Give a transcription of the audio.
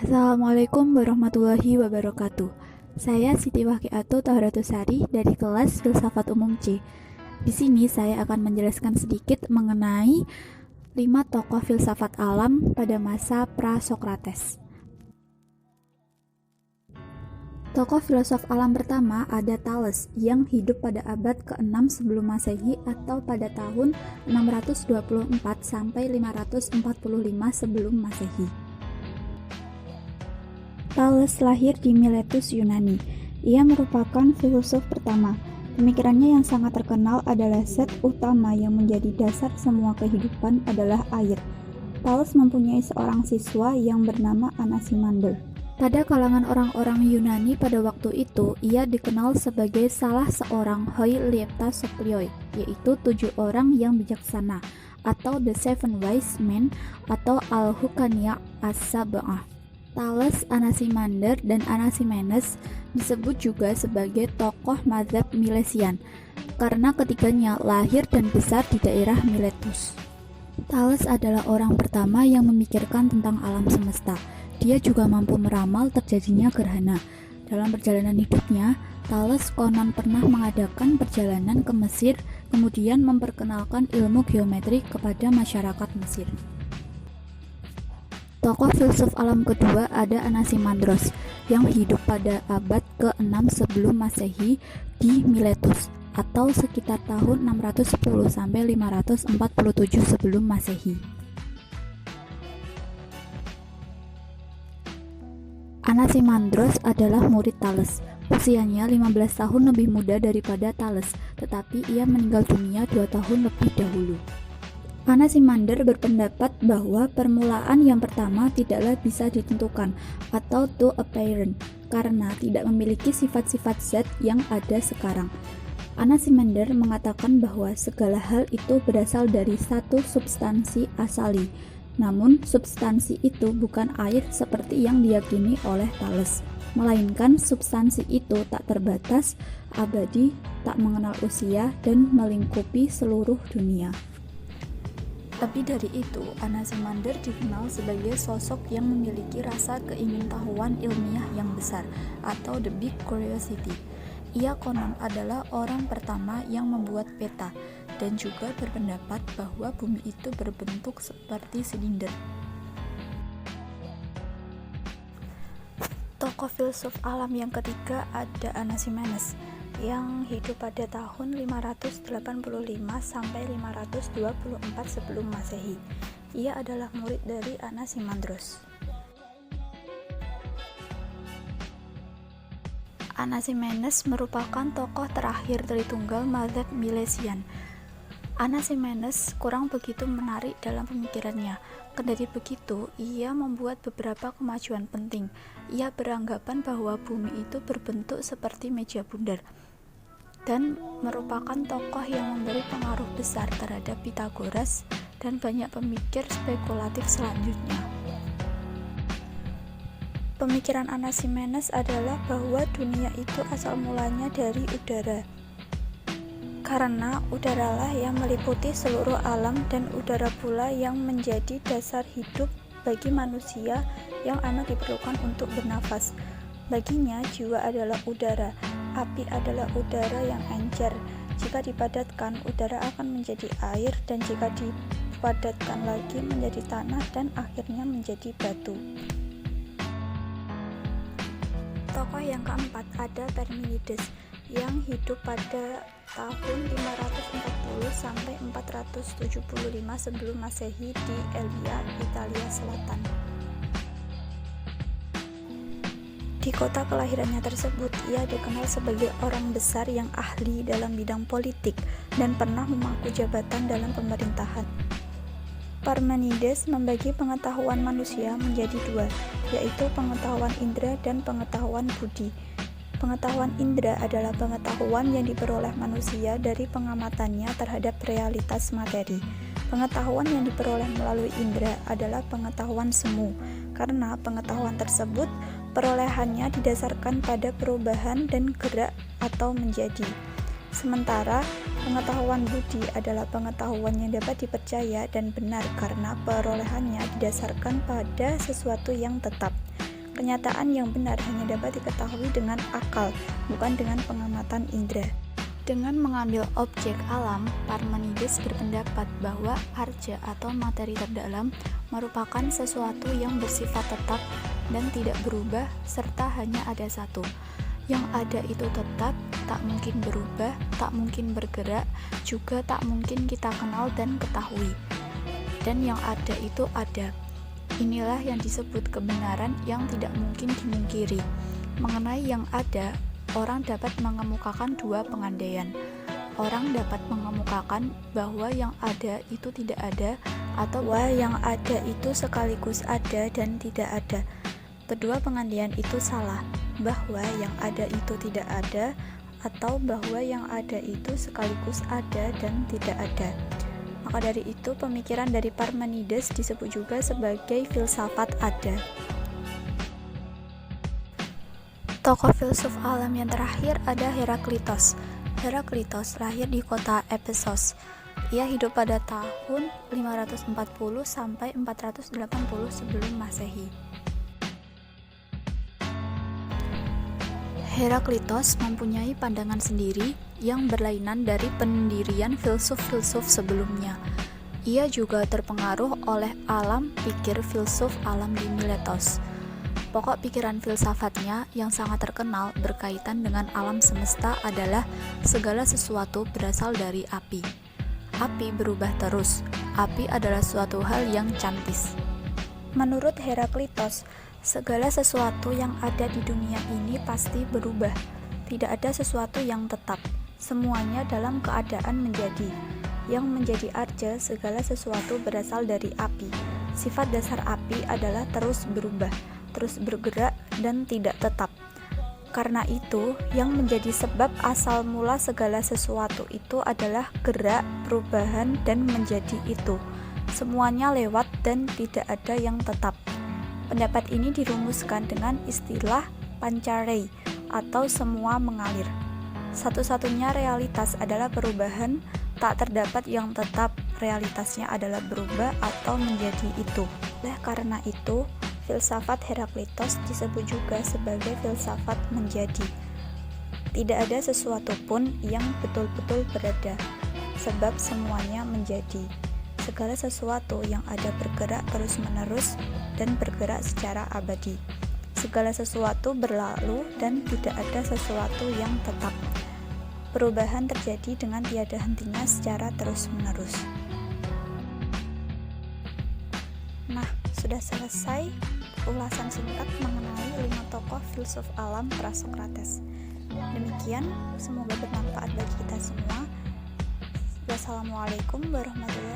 Assalamualaikum warahmatullahi wabarakatuh. Saya Siti Waqiatul Tahratusari dari kelas Filsafat Umum C. Di sini saya akan menjelaskan sedikit mengenai 5 tokoh filsafat alam pada masa pra-Sokrates. Tokoh filosof alam pertama ada Thales yang hidup pada abad ke-6 sebelum Masehi atau pada tahun 624 sampai 545 sebelum Masehi. Thales lahir di Miletus, Yunani. Ia merupakan filosof pertama. Pemikirannya yang sangat terkenal adalah zat utama yang menjadi dasar semua kehidupan adalah air. Thales mempunyai seorang siswa yang bernama Anaximander. Pada kalangan orang-orang Yunani pada waktu itu, ia dikenal sebagai salah seorang hoi liepta soplioi, yaitu 7 orang yang bijaksana, atau the seven wise men, atau al-hukania as-sab'ah. Thales, Anaximander, dan Anaximenes disebut juga sebagai tokoh mazhab Milesian karena ketiganya lahir dan besar di daerah Miletus. Thales adalah orang pertama yang memikirkan tentang alam semesta. Dia juga mampu meramal terjadinya gerhana. Dalam perjalanan hidupnya, Thales konon pernah mengadakan perjalanan ke Mesir, kemudian memperkenalkan ilmu geometri kepada masyarakat Mesir. Tokoh filsuf alam kedua ada Anaximandros yang hidup pada abad ke-6 sebelum Masehi di Miletus atau sekitar tahun 610 sampai 547 sebelum Masehi. Anaximandros adalah murid Thales. Usianya 15 tahun lebih muda daripada Thales, tetapi ia meninggal dunia 2 tahun lebih dahulu. Anaximander berpendapat bahwa permulaan yang pertama tidaklah bisa ditentukan atau to apparent karena tidak memiliki sifat-sifat zat yang ada sekarang. Anaximander mengatakan bahwa segala hal itu berasal dari satu substansi asali, namun substansi itu bukan air seperti yang diyakini oleh Thales, melainkan substansi itu tak terbatas, abadi, tak mengenal usia, dan melingkupi seluruh dunia. Lebih dari itu, Anaximander dikenal sebagai sosok yang memiliki rasa keingintahuan ilmiah yang besar, atau the big curiosity. Ia konon adalah orang pertama yang membuat peta, dan juga berpendapat bahwa bumi itu berbentuk seperti silinder. Tokoh filsuf alam yang ketiga ada Anaximenes yang hidup pada tahun 585 sampai 524 sebelum Masehi. Ia adalah murid dari Anaximandros. Anaximenes merupakan tokoh terakhir Tritunggal mazhab Milesian. Anaximenes kurang begitu menarik dalam pemikirannya. Kendati begitu, ia membuat beberapa kemajuan penting. Ia beranggapan bahwa bumi itu berbentuk seperti meja bundar dan merupakan tokoh yang memberi pengaruh besar terhadap Pythagoras dan banyak pemikir spekulatif selanjutnya. Pemikiran Anaximenes adalah bahwa dunia itu asal mulanya dari udara. Karena udaralah yang meliputi seluruh alam dan udara pula yang menjadi dasar hidup bagi manusia yang amat diperlukan untuk bernafas. Baginya jiwa adalah udara, api adalah udara yang encer. Jika dipadatkan, udara akan menjadi air dan jika dipadatkan lagi menjadi tanah dan akhirnya menjadi batu. Tokoh yang keempat ada Parmenides yang hidup pada tahun 540 sampai 475 sebelum Masehi di Elia, Italia Selatan. Di kota kelahirannya tersebut, ia dikenal sebagai orang besar yang ahli dalam bidang politik dan pernah memangku jabatan dalam pemerintahan. Parmenides membagi pengetahuan manusia menjadi 2, yaitu pengetahuan indera dan pengetahuan budi. Pengetahuan indera adalah pengetahuan yang diperoleh manusia dari pengamatannya terhadap realitas materi. Pengetahuan yang diperoleh melalui indera adalah pengetahuan semu, karena pengetahuan tersebut perolehannya didasarkan pada perubahan dan gerak atau menjadi. Sementara pengetahuan budi adalah pengetahuan yang dapat dipercaya dan benar karena perolehannya didasarkan pada sesuatu yang tetap. Pernyataan yang benar hanya dapat diketahui dengan akal, bukan dengan pengamatan indera. Dengan mengambil objek alam, Parmenides berpendapat bahwa arca atau materi terdalam merupakan sesuatu yang bersifat tetap dan tidak berubah serta hanya ada satu. Yang ada itu tetap, tak mungkin berubah, tak mungkin bergerak, juga tak mungkin kita kenal dan ketahui. Dan yang ada itu ada. Inilah yang disebut kebenaran yang tidak mungkin dimungkiri. Mengenai yang ada, orang dapat mengemukakan dua pengandaian. Orang dapat mengemukakan bahwa yang ada itu tidak ada, atau bahwa yang ada itu sekaligus ada dan tidak ada. Kedua pengandaian itu salah, bahwa yang ada itu tidak ada, atau bahwa yang ada itu sekaligus ada dan tidak ada. Maka dari itu, pemikiran dari Parmenides disebut juga sebagai filsafat ada. Tokoh filsuf alam yang terakhir ada Heraklitos. Heraklitos lahir di kota Efesos. Ia hidup pada tahun 540 sampai 480 sebelum Masehi. Heraklitos mempunyai pandangan sendiri yang berlainan dari pendirian filsuf-filsuf sebelumnya. Ia juga terpengaruh oleh alam pikir filsuf alam di Miletos. Pokok pikiran filsafatnya yang sangat terkenal berkaitan dengan alam semesta adalah segala sesuatu berasal dari api. Api berubah terus. Api adalah suatu hal yang cantis. Menurut Heraklitos, segala sesuatu yang ada di dunia ini pasti berubah. Tidak ada sesuatu yang tetap. Semuanya dalam keadaan menjadi. Yang menjadi arca segala sesuatu berasal dari api. Sifat dasar api adalah terus berubah, terus bergerak dan tidak tetap. Karena itu, yang menjadi sebab asal mula segala sesuatu itu adalah gerak, perubahan, dan menjadi itu. Semuanya lewat dan tidak ada yang tetap. Pendapat ini dirumuskan dengan istilah pancarei atau semua mengalir. Satu-satunya realitas adalah perubahan, tak terdapat yang tetap, realitasnya adalah berubah atau menjadi itu. Oleh karena itu, filsafat Heraklitos disebut juga sebagai filsafat menjadi. Tidak ada sesuatu pun yang betul-betul berada, sebab semuanya menjadi. Segala sesuatu yang ada bergerak terus-menerus dan bergerak secara abadi. Segala sesuatu berlalu dan tidak ada sesuatu yang tetap. Perubahan terjadi dengan tiada hentinya secara terus-menerus. Nah, sudah selesai ulasan singkat mengenai 5 tokoh filsuf alam Prasokrates. Demikian, semoga bermanfaat bagi kita semua. Wassalamualaikum warahmatullahi wabarakatuh.